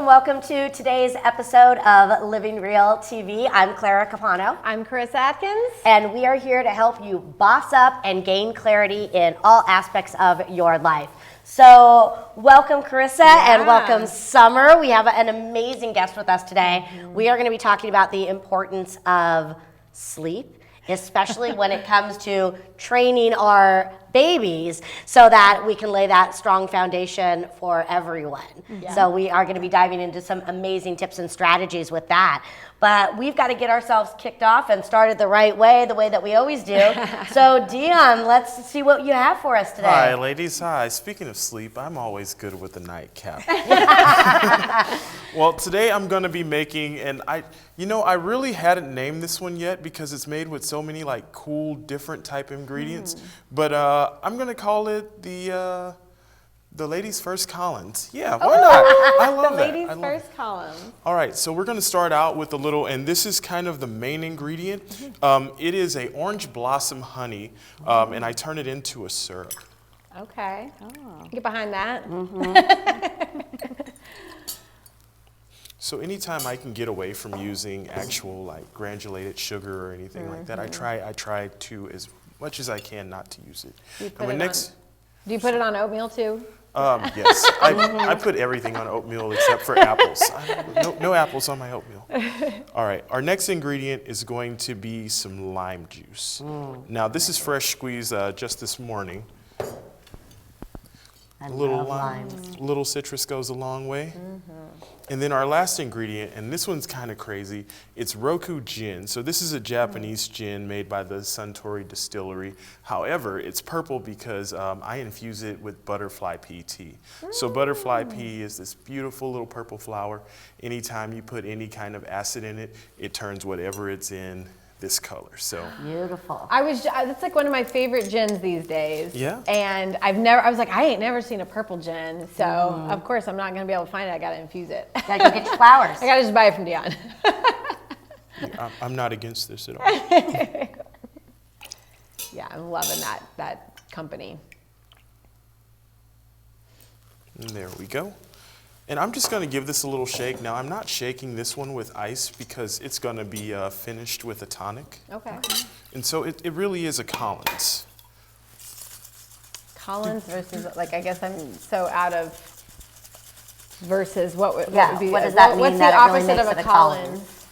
Welcome to today's episode of Living Real TV. I'm Clara Capano. I'm Karissa Adkins. And we are here to help you boss up and gain clarity in all aspects of your life. So welcome Karissa and welcome Summer. We have an amazing guest with us today. We are going to be talking about the importance of sleep, especially when it comes to training our babies so that we can lay that strong foundation for everyone. Yeah. So we are going to be diving into some amazing tips and strategies with that. But we've got to get ourselves kicked off and started the right way, the way that we always do. So Dion, let's see what you have for us today. Hi ladies, hi. Speaking of sleep, I'm always good with the nightcap. Well, today I'm going to be making, and I really hadn't named this one yet because it's made with so many like cool different type ingredients. But I'm going to call it the ladies' first Collins. Yeah, why not? I love that. The ladies' first Collins. All right, so we're going to start out with a little, and this is kind of the main ingredient. It is a orange blossom honey, and I turn it into a syrup. Okay. Get behind that. So anytime I can get away from using actual like granulated sugar or anything like that, I try to as much as I can not to use it. Do you put it on oatmeal too? Yes, I put everything on oatmeal except for apples. No apples on my oatmeal. All right, our next ingredient is going to be some lime juice. Now this is fresh squeezed just this morning. A little lime, little citrus goes a long way. And then our last ingredient, and this one's kind of crazy, it's Roku gin. So this is a Japanese gin made by the Suntory Distillery. However, it's purple because I infuse it with butterfly pea tea. So butterfly pea is this beautiful little purple flower. Anytime you put any kind of acid in it, it turns whatever it's in this color. So beautiful. That's like one of my favorite gins these days. Yeah. And I was like, I ain't never seen a purple gin. So of course I'm not gonna be able to find it. I gotta infuse it. Gotta go get your flowers. I gotta just buy it from Dion. I'm not against this at all. Yeah, I'm loving that company. And there we go. And I'm just going to give this a little shake. Now, I'm not shaking this one with ice because it's going to be finished with a tonic. Okay. And so it really is a Collins. Collins versus, like, I guess I'm so out of versus what would be, what does that mean? What's that the it really opposite makes of it a Collins?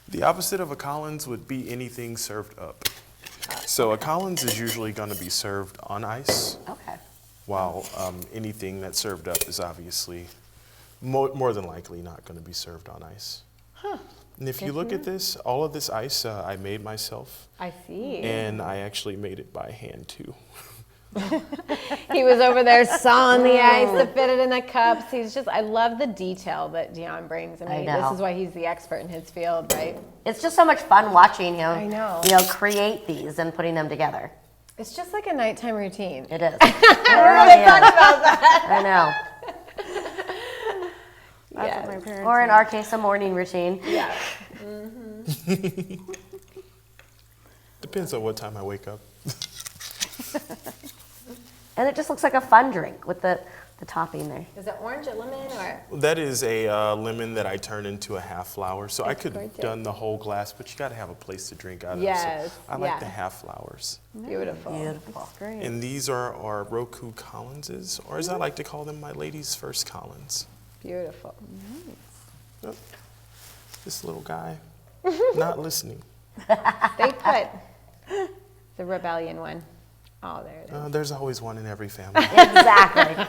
The opposite of a Collins would be anything served up. So a Collins is usually going to be served on ice. Okay. While anything that's served up is obviously more than likely not going to be served on ice. Huh. And if you look at this, all of this ice I made myself. I see. And I actually made it by hand too. He was over there sawing the ice to fit it in the cups. I love the detail that Dion brings. I mean, this is why he's the expert in his field, right? It's just so much fun watching him. I know. Create these and putting them together. It's just like a nighttime routine. It is. We're going to talk about that. I know. That's what my parents Or in our case, a morning routine. Yeah. Depends on what time I wake up. And it just looks like a fun drink with the topping there. Is it orange or lemon or? That is a lemon that I turn into a half flower. So I could have done the whole glass, but you got to have a place to drink out of. Yes. So I like the half flowers. Beautiful. Beautiful. That's great. And these are our Roku Collinses, or as I like to call them, my ladies' first Collins. Beautiful. Oh, this little guy, not listening. They put the rebellion one. Oh, there it is. There's always one in every family. Exactly.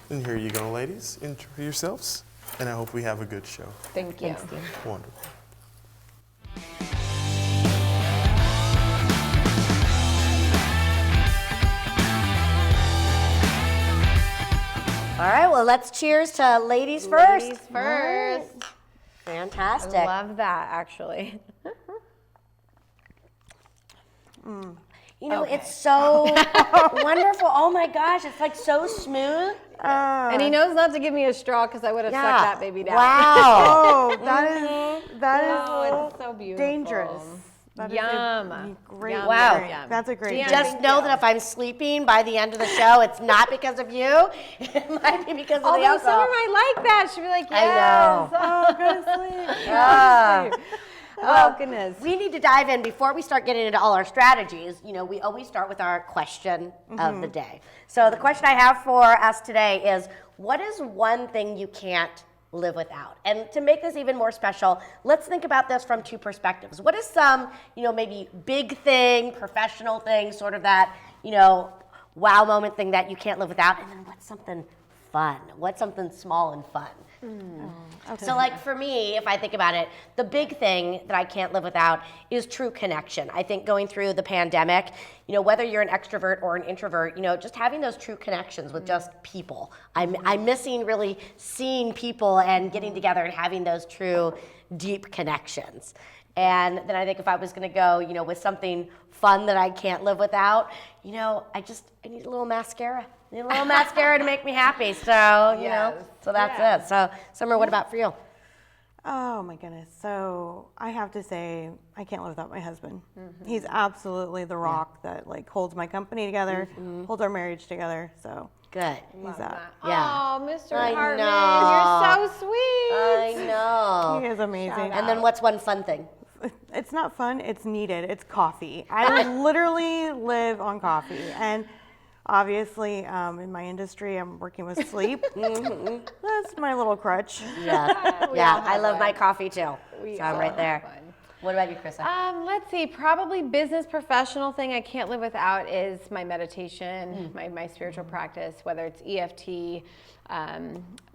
And here you go, ladies. Enjoy yourselves. And I hope we have a good show. Thank you. Thanks, Dean. Wonderful. All right, well, let's cheers to ladies first. Ladies first. Fantastic. I love that, actually. It's so wonderful. Oh my gosh, it's like so smooth. And he knows not to give me a straw because I would have sucked that baby down. Wow. that is it's so beautiful. Dangerous. That Yum. Is a great Wow. Yum. That's a great Just know that if I'm sleeping by the end of the show, it's not because of you. It might be because of the Although alcohol. Summer might like that. She'd be like, yes. I know. Oh, go to sleep. Yeah. Oh, goodness. We need to dive in before we start getting into all our strategies. We always start with our question of the day. So the question I have for us today is, what is one thing you can't live without? And to make this even more special, let's think about this from two perspectives. What is some, maybe big thing, professional thing, sort of that, wow moment thing that you can't live without? And then what's something fun? What's something small and fun? Okay. So like for me, if I think about it, the big thing that I can't live without is true connection. I think going through the pandemic, whether you're an extrovert or an introvert, just having those true connections with just people. I'm missing really seeing people and getting together and having those true deep connections. And then I think if I was going to go, with something fun that I can't live without, I need a little mascara. I need a little mascara to make me happy. So, so that's it. So, Summer, what about for you? Oh my goodness. So I have to say, I can't live without my husband. He's absolutely the rock that holds my company together, holds our marriage together. So good. He's that. Yeah. Oh, Mr. I Hartman, know. you're so sweet. I know. He is amazing. And then what's one fun thing? It's not fun. It's needed. It's coffee. I literally live on coffee. And obviously, in my industry, I'm working with sleep. That's my little crutch. Yeah, I love my coffee too. So I'm right there. Fun. What about you, Karissa? Let's see. Probably business professional thing I can't live without is my meditation, my spiritual practice, whether it's EFT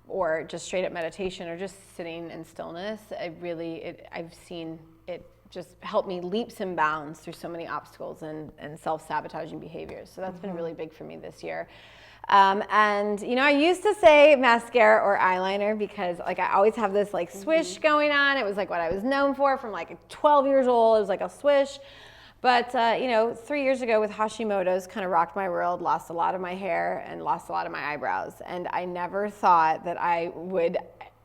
or just straight up meditation or just sitting in stillness. I've seen it just help me leaps and bounds through so many obstacles and self-sabotaging behaviors. So that's been really big for me this year. And I used to say mascara or eyeliner because I always have this swish going on. It was what I was known for from 12 years old. It was a swish. But 3 years ago with Hashimoto's, kind of rocked my world, lost a lot of my hair and lost a lot of my eyebrows. And I never thought that I would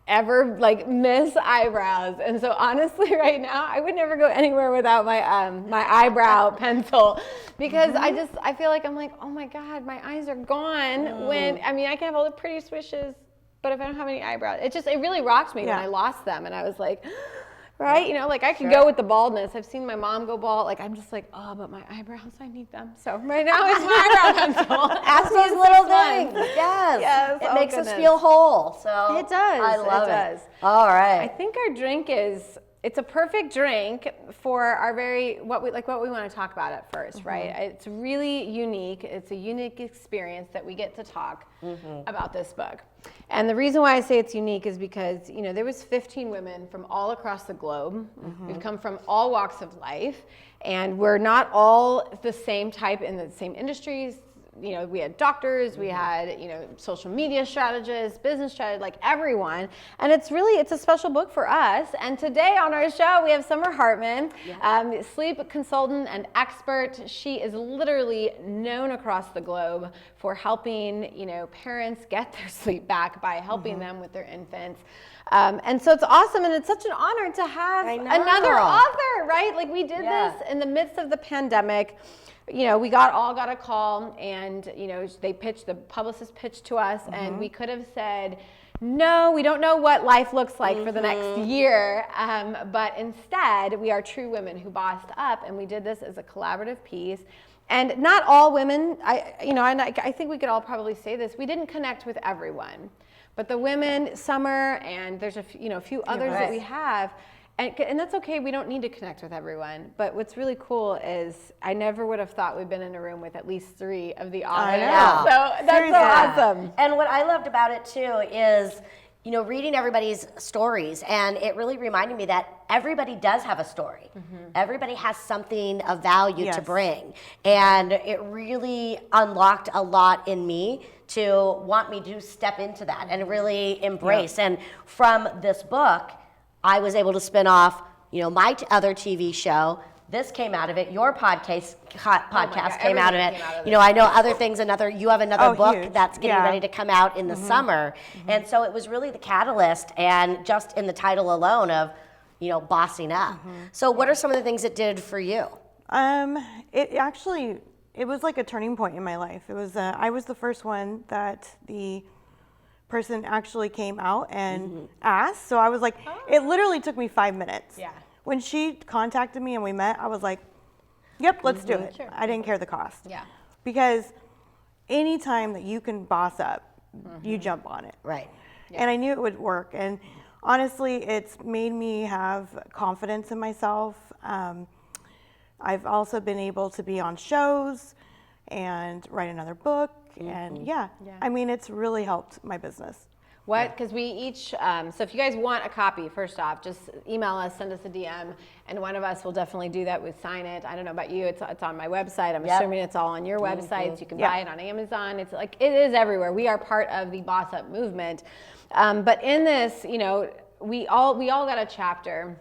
ever miss eyebrows. And so honestly right now I would never go anywhere without my my eyebrow pencil because I feel I'm oh my God, my eyes are gone when I can have all the pretty swishes, but if I don't have any eyebrows, it really rocked me when I lost them. And I was right? I could go with the baldness. I've seen my mom go bald. I'm just oh, but my eyebrows, I need them. So right now it's my eyebrow pencil. Ask these little things. Yes. It makes us feel whole. So it does. I love it. All right. I think our drink it's a perfect drink for our what we want to talk about at first, right? It's really unique. It's a unique experience that we get to talk about this book. And the reason why I say it's unique is because, there was 15 women from all across the globe. We've come from all walks of life, and we're not all the same type in the same industries. We had doctors, we had, social media strategists, business strategists, everyone. And it's a special book for us. And today on our show, we have Summer Hartman, sleep consultant and expert. She is literally known across the globe for helping, parents get their sleep back by helping them with their infants. And so it's awesome, and it's such an honor to have another author, right? We did this in the midst of the pandemic. We all got a call, and the publicist pitched to us, and we could have said, no, we don't know what life looks like for the next year, but instead we are true women who bossed up, and we did this as a collaborative piece. And not all women, I think we could all probably say this, we didn't connect with everyone, but the women, Summer, and there's a few others that we have. And that's okay, we don't need to connect with everyone. But what's really cool is I never would have thought we'd been in a room with at least 3 of the authors. So that's so awesome. And what I loved about it too is, reading everybody's stories, and it really reminded me that everybody does have a story. Everybody has something of value to bring. And it really unlocked a lot in me to want me to step into that and really embrace. And from this book, I was able to spin off, my other TV show, This came out of it. Your podcast God, came out of everything it. came out of You know, I know other things. You have another book huge. that's getting Yeah. ready to come out in the summer, and so it was really the catalyst, and just in the title alone of, you know, bossing up. So, what are some of the things it did for you? It was like a turning point in my life. It was I was the first one that the person actually came out and asked. So I was like, it literally took me 5 minutes. Yeah. When she contacted me and we met, I was like, yep, let's do it. Sure. I didn't care the cost. Yeah. Because anytime that you can boss up, you jump on it. Right. And I knew it would work. And honestly, it's made me have confidence in myself. I've also been able to be on shows and write another book. And I mean, it's really helped my business. What? Because we each, so if you guys want a copy, first off, just email us, send us a DM, and one of us will definitely do that. We'll sign it. I don't know about you. It's on my website. I'm assuming it's all on your websites. You can buy it on Amazon. It's like, it is everywhere. We are part of the Boss Up movement. But in this, you know, we all got a chapter,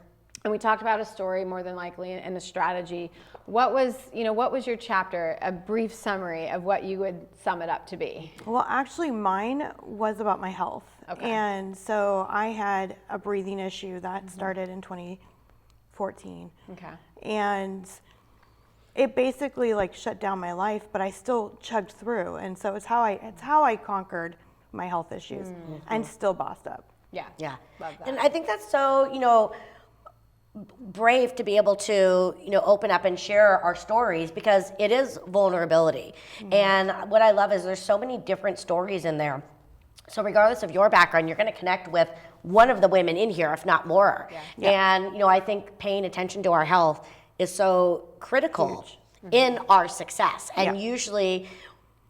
and we talked about a story more than likely and a strategy. What was your chapter, a brief summary of what you would sum it up to be? Well, actually, mine was about my health. Okay. And so I had a breathing issue that started in 2014. Okay. And it basically like shut down my life, but I still chugged through. And so it's how I conquered my health issues and still bossed up. Yeah. Yeah. Love that. And I think that's so, you know, brave to be able to, you know, open up and share our stories, because it is vulnerability. And what I love is there's so many different stories in there. So regardless of your background, you're going to connect with one of the women in here, if not more. And, you know, I think paying attention to our health is so critical in our success. And usually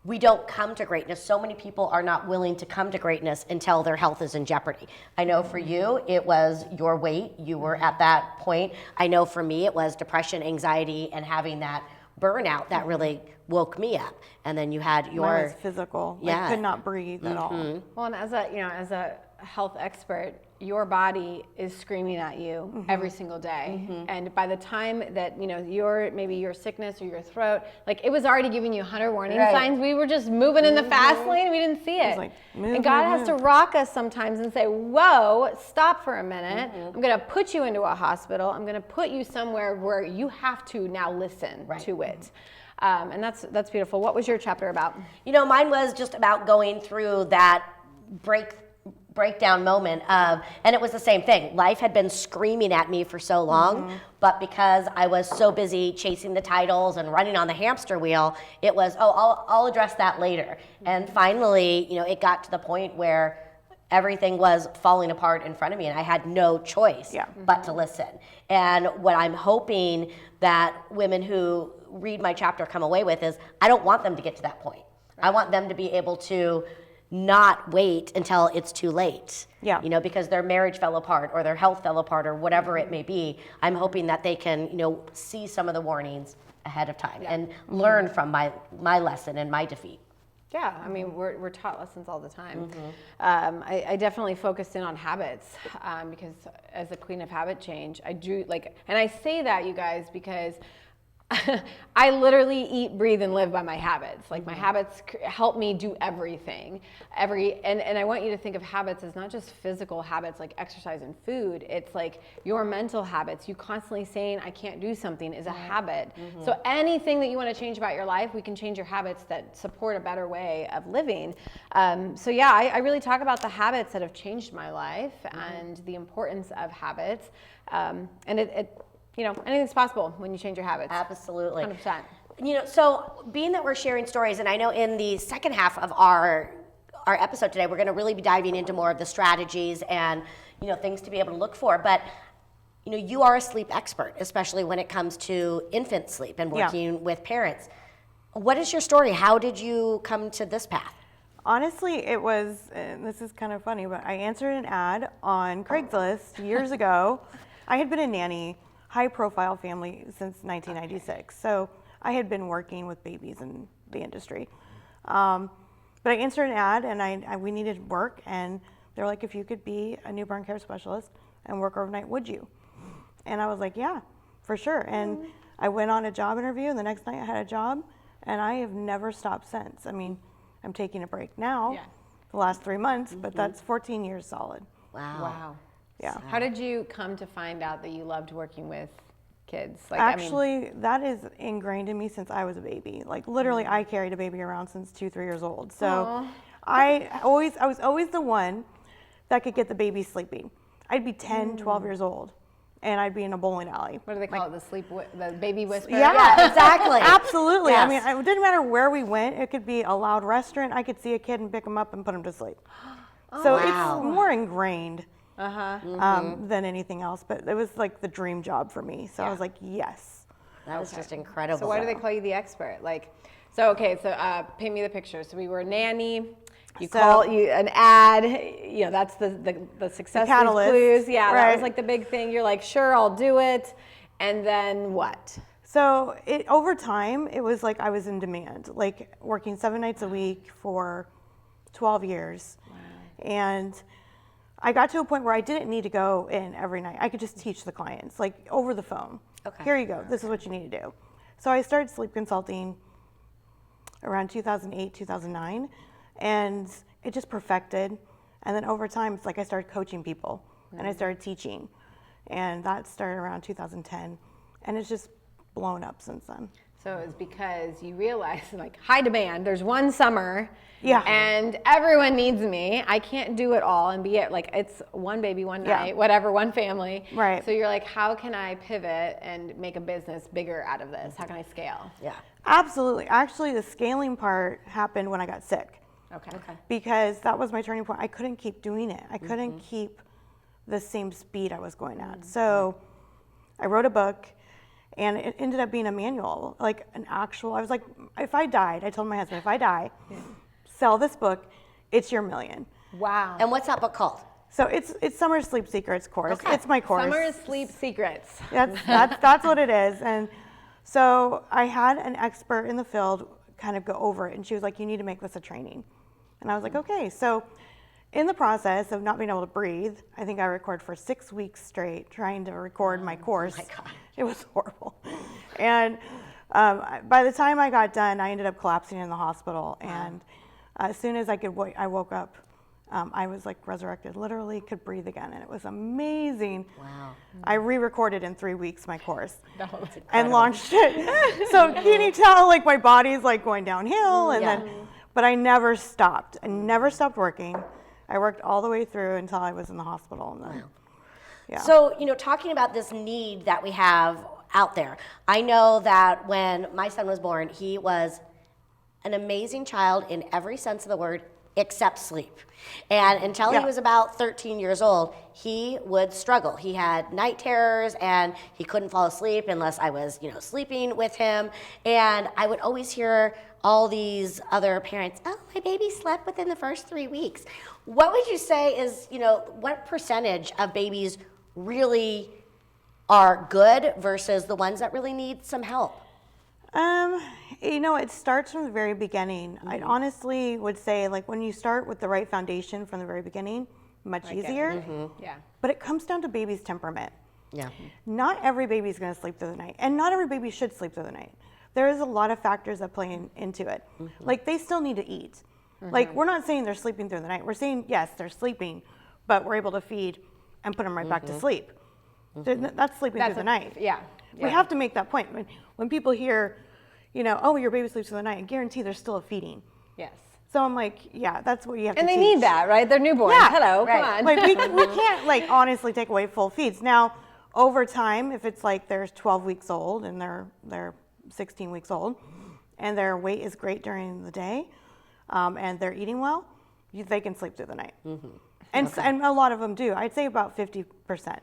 we don't come to greatness. So many people are not willing to come to greatness until their health is in jeopardy. I know for you, it was your weight. You were at that point. I know for me, it was depression, anxiety, and having that burnout that really woke me up. And then you had Mine your was physical. Yeah. I could not breathe at all. Well, and as a health expert, your body is screaming at you every single day. And by the time that, you know, maybe your sickness or your throat, like it was already giving you 100 warning signs. We were just moving in the fast lane. We didn't see it. like, move, and God move, has to rock us sometimes and say, whoa, stop for a minute. I'm going to put you into a hospital. I'm going to put you somewhere where you have to now listen to it. And that's beautiful. What was your chapter about? You know, mine was just about going through that breakdown moment of, and it was the same thing. Life had been screaming at me for so long, but because I was so busy chasing the titles and running on the hamster wheel, it was, I'll address that later. And finally, you know, it got to the point where everything was falling apart in front of me, and I had no choice but to listen. And what I'm hoping that women who read my chapter come away with is, I don't want them to get to that point. I want them to be able to not wait until it's too late. You know, because their marriage fell apart or their health fell apart or whatever it may be. I'm hoping that they can, you know, see some of the warnings ahead of time and learn from my lesson and my defeat. Yeah, I mean, we're taught lessons all the time. I definitely focused in on habits because as the queen of habit change, I do and I say that, you guys, because I literally eat, breathe, and live by my habits. Like my habits help me do everything. And I want you to think of habits as not just physical habits like exercise and food. It's like your mental habits. You constantly saying I can't do something is a habit. So anything that you want to change about your life, we can change your habits that support a better way of living. So yeah, I really talk about the habits that have changed my life and the importance of habits. And it you know, anything's possible when you change your habits. Absolutely. 100%. You know, so being that we're sharing stories, and I know in the second half of our episode today, we're going to really be diving into more of the strategies and, you know, things to be able to look for. But, you know, you are a sleep expert, especially when it comes to infant sleep and working with parents. What is your story? How did you come to this path? Honestly, it was, and this is kind of funny, but I answered an ad on Craigslist years ago. I had been a nanny, high-profile family since 1996. So I had been working with babies in the industry. But I answered an ad, and we needed work, and they're like, if you could be a newborn care specialist and work overnight, would you? And I was like, yeah, for sure. And I went on a job interview, and the next night I had a job, and I have never stopped since. I mean, I'm taking a break now, the last 3 months, but that's 14 years solid. Wow. Yeah. How did you come to find out that you loved working with kids? Like, Actually, that is ingrained in me since I was a baby. Like, literally, I carried a baby around since 2-3 years old. So I was always the one that could get the baby sleeping. I'd be 10, 12 years old, and I'd be in a bowling alley. what do they call it? The baby whisperer? Yeah, exactly. Absolutely. Yes. I mean, it didn't matter where we went. It could be a loud restaurant. I could see a kid and pick him up and put him to sleep. So it's more ingrained than anything else. But it was like the dream job for me. So I was like, yes. That was just incredible. So why do they call you the expert? Like, so paint me the picture. So we were a nanny. You call an ad, that's the success clues. Yeah, that was like the big thing. You're like, sure, I'll do it. And then what? So over time, it was like I was in demand, like working 7 nights a week for 12 years. Wow. And I got to a point where I didn't need to go in every night. I could just teach the clients, like over the phone. Okay. Here you go. This is what you need to do. So I started sleep consulting around 2008, 2009. And it just perfected. And then over time, it's like I started coaching people and I started teaching. And that started around 2010. And it's just blown up since then. So it's because you realize, like, high demand. There's one summer, and everyone needs me. I can't do it all and be it. Like, it's one baby, one night, whatever, one family. Right. So you're like, how can I pivot and make a business bigger out of this? How can I scale? Yeah. Absolutely. Actually, the scaling part happened when I got sick. Okay. Because that was my turning point. I couldn't keep doing it. I couldn't keep the same speed I was going at. So I wrote a book, and it ended up being a manual, like an actual. I was like, if I died, I told my husband, if I die, sell this book, it's your million. Wow. And what's that book called? So it's Summer Sleep Secrets course. Okay. It's my course. Summer Sleep Secrets. That's what it is. And so I had an expert in the field kind of go over it, and she was like, you need to make this a training. And I was like, okay. So in the process of not being able to breathe, I think I recorded for 6 weeks straight trying to record my course. Oh my God. It was horrible. And by the time I got done, I ended up collapsing in the hospital. And as soon as I woke up, I was like resurrected, literally could breathe again. And it was amazing. Wow. I re-recorded in 3 weeks my course and launched it. So can you tell, like, my body's like going downhill, and then, but I never stopped. I never stopped working. I worked all the way through until I was in the hospital. And then, So, talking about this need that we have out there, I know that when my son was born, he was an amazing child in every sense of the word, except sleep. And until he was about 13 years old, he would struggle. He had night terrors, and he couldn't fall asleep unless I was, sleeping with him. And I would always hear all these other parents, oh, my baby slept within the first 3 weeks. What would you say is, what percentage of babies really are good versus the ones that really need some help? It starts from the very beginning. I honestly would say, like, when you start with the right foundation from the very beginning, much easier. Yeah. But it comes down to baby's temperament. Yeah. Not every baby is going to sleep through the night, and not every baby should sleep through the night. There is a lot of factors that play into it. Like, they still need to eat. Like, we're not saying they're sleeping through the night. We're saying, yes, they're sleeping, but we're able to feed and put them right back to sleep. That's sleeping through the night. Yeah. We have to make that point. When people hear, oh, your baby sleeps through the night, I guarantee there's still a feeding. Yes. So I'm like, yeah, that's what you have to teach. teach. And they need that, right? They're newborns. Yeah, hello, right. come on. Like, we can't, like, honestly take away full feeds. Now, over time, if it's like they're 12 weeks old and they're 16 weeks old, and their weight is great during the day, and they're eating well, they can sleep through the night. And a lot of them do. I'd say about 50%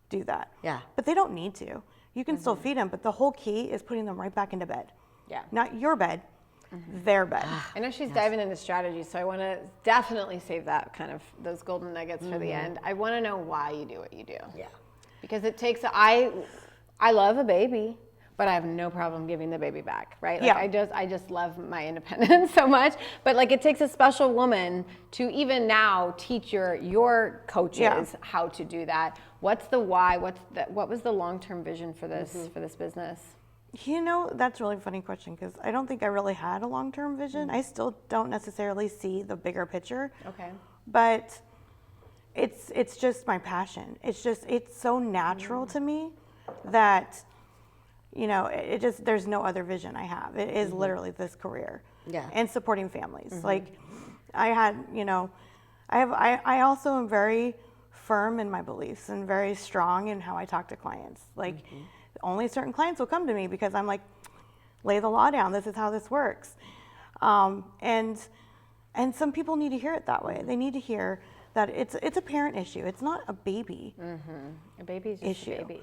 do that. Yeah. But they don't need to. You can still feed them, but the whole key is putting them right back into bed. Yeah. Not your bed, their bed. I know she's diving into strategy, so I want to definitely save that kind of those golden nuggets for the end. I want to know why you do what you do. Yeah. Because it takes I love a baby, but I have no problem giving the baby back, right? Like I just love my independence so much. But like, it takes a special woman to even now teach your coaches how to do that. What's the why? What was the long-term vision for this business? That's a really funny question because I don't think I really had a long-term vision. I still don't necessarily see the bigger picture. Okay. But it's just my passion. It's so natural to me that, there's no other vision I have. It is literally this career. Yeah. And supporting families. Like I had, I also am very firm in my beliefs and very strong in how I talk to clients. Like only certain clients will come to me because I'm like, lay the law down. This is how this works. And some people need to hear it that way. They need to hear that it's a parent issue. It's not a baby A baby's just issue. a baby.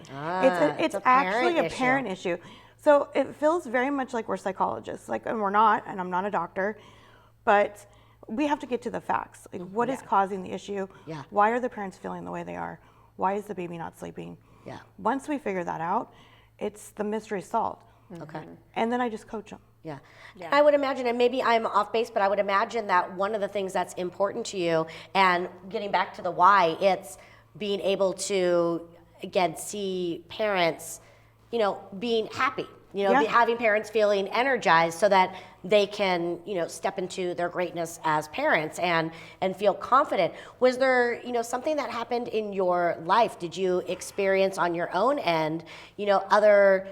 It's actually a parent issue. So it feels very much like we're psychologists, and we're not, and I'm not a doctor, but we have to get to the facts. Like what is causing the issue? Yeah. Why are the parents feeling the way they are? Why is the baby not sleeping? Yeah. Once we figure that out, it's the mystery solved. Okay. And then I just coach them. Yeah. I would imagine, and maybe I'm off base, but I would imagine that one of the things that's important to you, and getting back to the why, it's being able to, again, see parents, being happy, having parents feeling energized so that they can, step into their greatness as parents and feel confident. Was there, something that happened in your life? Did you experience on your own end, other,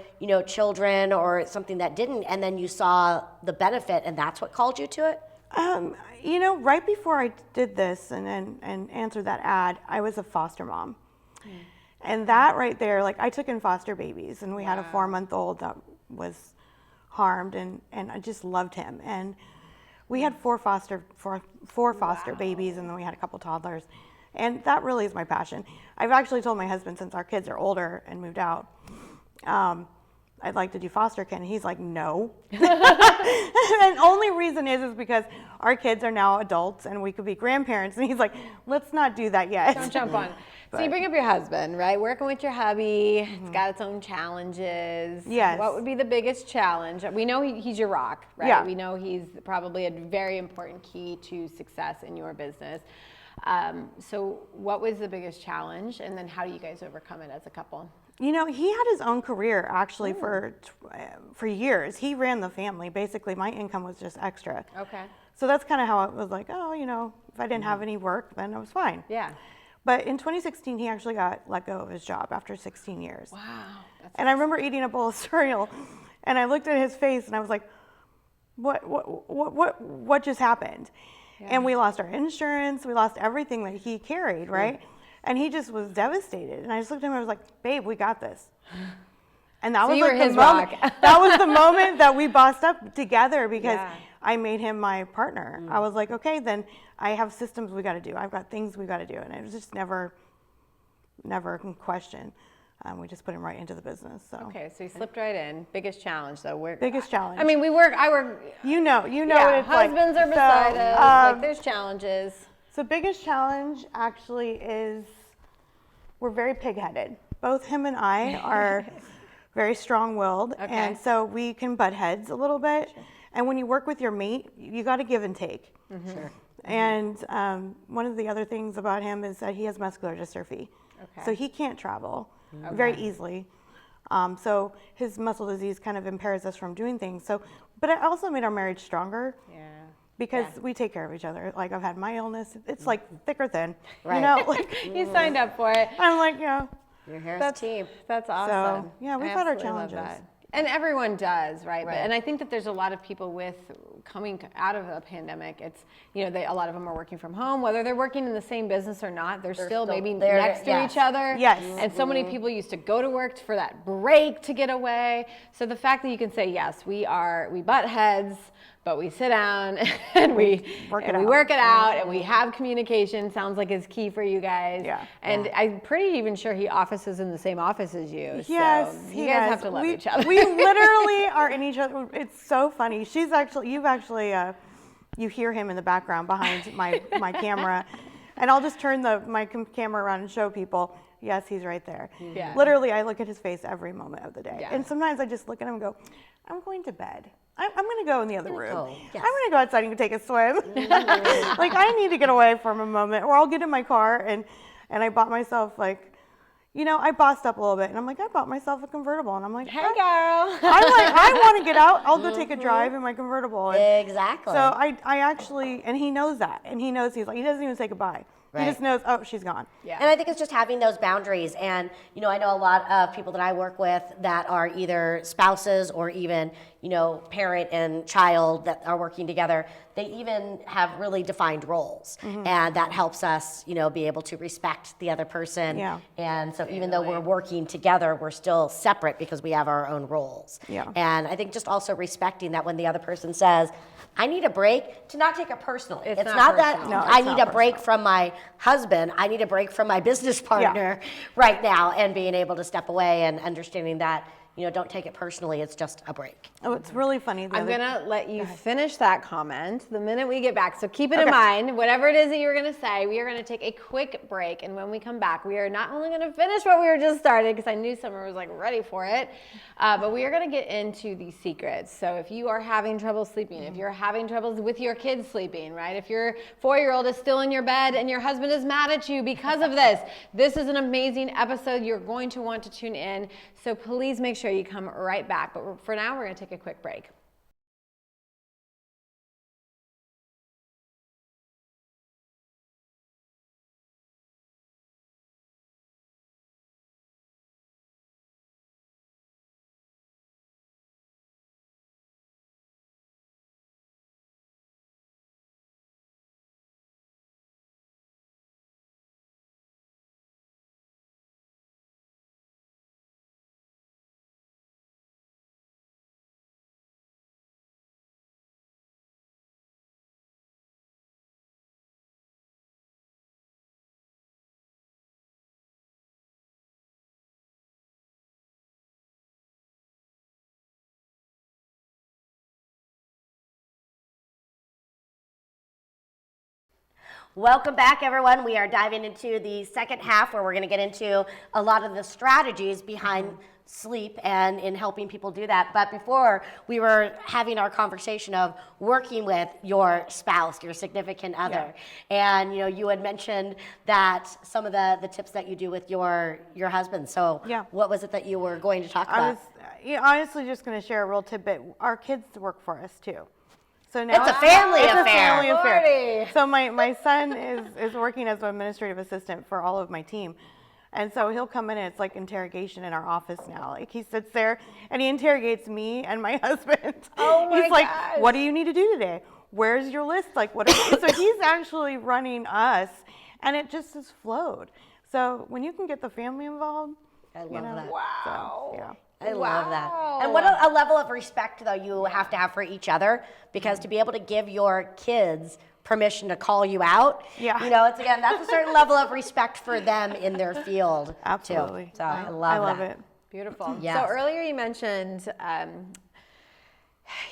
children or something that didn't, and then you saw the benefit and that's what called you to it? Right before I did this and answered that ad, I was a foster mom. And that right there, I took in foster babies, and we had a 4-month-old that was harmed, and I just loved him. And we had four foster babies, and then we had a couple toddlers. And that really is my passion. I've actually told my husband, since our kids are older and moved out, I'd like to do foster care, and he's like, no. And only reason is because our kids are now adults and we could be grandparents, and he's like, let's not do that yet. Don't jump on. So you bring up your husband, right? Working with your hubby, it's got its own challenges. Yes. What would be the biggest challenge? We know he's your rock, right? Yeah. We know he's probably a very important key to success in your business. So what was the biggest challenge, and then how do you guys overcome it as a couple? He had his own career actually for years. He ran the family. Basically, my income was just extra. Okay. So that's kind of how it was like, if I didn't have any work, then I was fine. Yeah. But in 2016, he actually got let go of his job after 16 years. Wow. And I remember eating a bowl of cereal, and I looked at his face, and I was like, what just happened? Yeah. And we lost our insurance. We lost everything that he carried, right? Yeah. And he just was devastated. And I just looked at him and I was like, babe, we got this. And that was like the moment. That was the moment that we bossed up together, because I made him my partner. I was like, okay, then I have systems we got to do. I've got things we got to do. And it was just never a question. We just put him right into the business. So. Okay, so he slipped right in. Biggest challenge, though. Biggest challenge. I mean, I work. You know what it's like. Husbands are beside us. There's challenges. So biggest challenge actually is we're very pig-headed. Both him and I are very strong-willed, and so we can butt heads a little bit. Sure. And when you work with your mate, you got to give and take. Mm-hmm. Sure. And one of the other things about him is that he has muscular dystrophy. Okay. So he can't travel very easily. So his muscle disease kind of impairs us from doing things. But it also made our marriage stronger. Yeah. Because we take care of each other. Like, I've had my illness. It's like thick or thin. Right. You signed up for it. I'm like, yeah. You're Harris team. That's awesome. So, yeah, we've had our challenges. And everyone does, right? And I think that there's a lot of people coming out of a pandemic. It's, a lot of them are working from home. Whether they're working in the same business or not, they're still maybe next to each other. Yes. And so many people used to go to work for that break to get away. So the fact that you can say, yes, we butt heads, but we sit down and we work it out and we have communication. Sounds like it's key for you guys. Yeah. And I'm pretty even sure he offices in the same office as you. Yes, so you guys have to love each other. We literally are in each other. It's so funny. You hear him in the background behind my camera, and I'll just turn my camera around and show people. Yes, he's right there. Yeah. Literally, I look at his face every moment of the day. Yeah. And sometimes I just look at him and go, I'm going to bed. I'm going to go in the other room. Yes. I'm going to go outside and take a swim. I need to get away from a moment. Or I'll get in my car, and I bought myself, I bossed up a little bit, and I'm like, I bought myself a convertible, and I'm like, Hey, girl. I want to get out. I'll go take a drive in my convertible. And Exactly. so I actually, and he knows that, and he knows he doesn't even say goodbye. Right. He just knows, oh, she's gone. Yeah. And I think it's just having those boundaries. And, I know a lot of people that I work with that are either spouses or even, parent and child that are working together. They even have really defined roles. And that helps us, be able to respect the other person. Yeah. And so even though we're working together, we're still separate because we have our own roles. Yeah. And I think just also respecting that when the other person says, I need a break, to not take it personally. It's not that personal. No, I it's need not a break from my husband. I need a break from my business partner right now, and being able to step away and understanding that, don't take it personally. It's just a break. Oh, it's really funny. I'm going to let you finish that comment the minute we get back. So keep it in mind, whatever it is that you were going to say, we are going to take a quick break. And when we come back, we are not only going to finish what we were just started, because I knew Summer was ready for it, but we are going to get into the secrets. So if you are having trouble sleeping, if you're having troubles with your kids sleeping, right? If your 4-year-old is still in your bed and your husband is mad at you because of this is an amazing episode. You're going to want to tune in. So please make sure you come right back. But for now, we're going to take a quick break. Welcome back, everyone. We are diving into the second half where we're going to get into a lot of the strategies behind sleep and in helping people do that. But before, we were having our conversation of working with your spouse, your significant other. And you had mentioned that some of the tips that you do with your husband. So what was it that you were going to talk about? I was honestly just going to share a real tidbit. Our kids work for us too. So now it's a family affair. It's a family affair. So my son is working as an administrative assistant for all of my team. And so he'll come in and it's like interrogation in our office now. Like he sits there and he interrogates me and my husband. Oh my He's like, gosh. what do you need to do today? Where's your list? Like what? So he's actually running us, and it just has flowed. So when you can get the family involved, I love that. Wow. So, yeah. I love that. And what a level of respect, though, you have to have for each other, because to be able to give your kids permission to call you out, it's again, that's a certain level of respect for them in their field. Absolutely. Too. So I love it. Beautiful. Yes. So earlier you mentioned,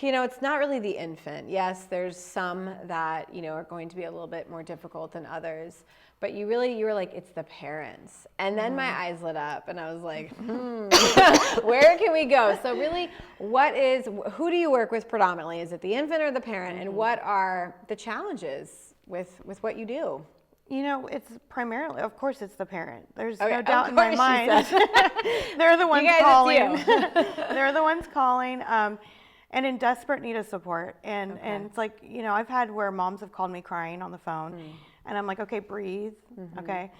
it's not really the infant. Yes, there's some that, are going to be a little bit more difficult than others. But you were like, it's the parents. And then my eyes lit up and I was like, where can we go? So really, who do you work with predominantly? Is it the infant or the parent? And what are the challenges with what you do? It's primarily, of course, it's the parent. There's Okay, no doubt of in my course mind. she They're the ones You guys, calling. it's you. They're the ones calling, and in desperate need of support. And it's like, I've had where moms have called me crying on the phone, and I'm like, okay, breathe, okay.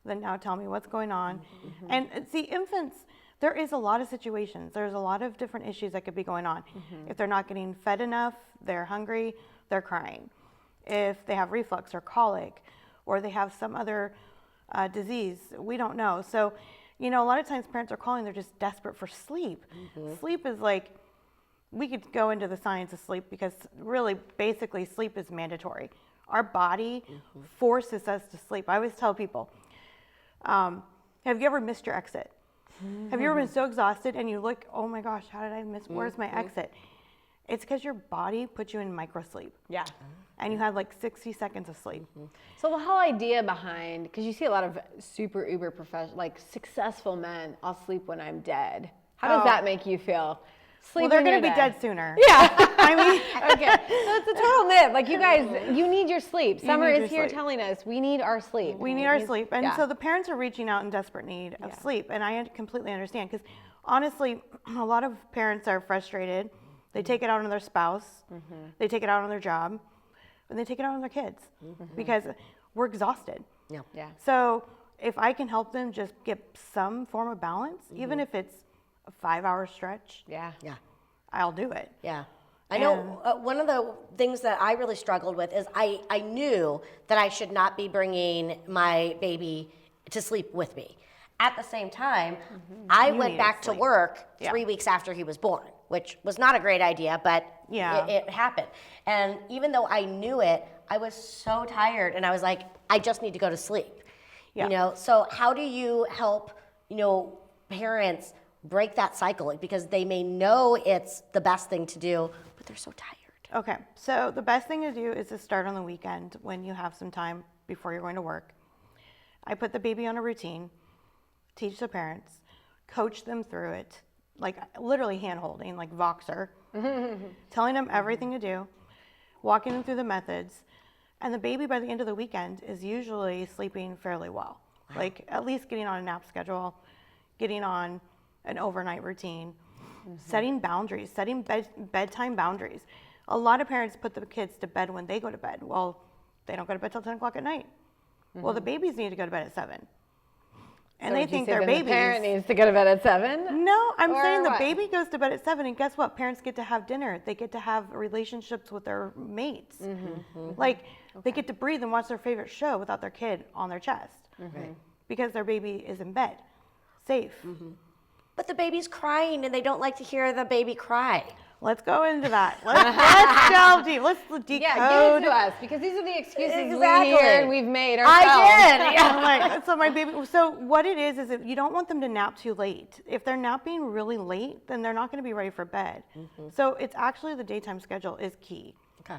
Then now tell me what's going on. And see, infants, there is a lot of situations. There's a lot of different issues that could be going on. If they're not getting fed enough, they're hungry, they're crying. If they have reflux or colic, or they have some other disease, we don't know. So, a lot of times parents are calling, they're just desperate for sleep. Sleep is like, we could go into the science of sleep, because really, basically, sleep is mandatory. Our body forces us to sleep. I always tell people, have you ever missed your exit? Have you ever been so exhausted and you look, oh my gosh, how did I miss, where's my exit? It's because your body puts you in micro sleep. Yeah. And you had like 60 seconds of sleep. So the whole idea behind, because you see a lot of super uber successful men, I'll sleep when I'm dead. How does that make you feel? Sleep Well, they're when going to you're be dead sooner. Yeah. I mean, Okay. So it's a total myth. Like you guys, you need your sleep. Summer need is your here sleep. telling us we need our sleep. we need our sleep. And yeah. so the parents are reaching out in desperate need of sleep. And I completely understand because honestly, a lot of parents are frustrated. They take it out on their spouse. They take it out on their job. And they take it out on their kids because we're exhausted. Yeah. Yeah. So if I can help them just get some form of balance, even if it's a 5-hour stretch, Yeah. Yeah. I'll do it. Yeah. I know one of the things that I really struggled with is I knew that I should not be bringing my baby to sleep with me. At the same time, I went needed back to sleep. work Yeah. 3 weeks after he was born, which was not a great idea, but Yeah. it happened. And even though I knew it, I was so tired and I was like, I just need to go to sleep. Yeah. You know, so how do you help, parents break that cycle? Because they may know it's the best thing to do, but they're so tired. Okay, so the best thing to do is to start on the weekend when you have some time before you're going to work. I put the baby on a routine, teach the parents, coach them through it, like literally hand holding, like Voxer, telling them everything to do, walking them through the methods. And the baby by the end of the weekend is usually sleeping fairly well, like at least getting on a nap schedule, getting on an overnight routine, setting boundaries, setting bedtime boundaries. A lot of parents put the kids to bed when they go to bed. Well, they don't go to bed till 10 o'clock at night. Well, the babies need to go to bed at 7. And So they would you think say their then babies. the parent needs to go to bed at 7? No, I'm Or saying the what? baby goes to bed at 7, and guess what? Parents get to have dinner. They get to have relationships with their mates. Like they get to breathe and watch their favorite show without their kid on their chest, because their baby is in bed, safe. But the baby's crying and they don't like to hear the baby cry. Let's go into that. Let's delve deep. Let's decode. Yeah, give it to us because these are the excuses Exactly. we hear and we've made ourselves. I did. I'm like, so my baby. So what it is that you don't want them to nap too late. If they're napping really late, then they're not going to be ready for bed. So it's actually the daytime schedule is key.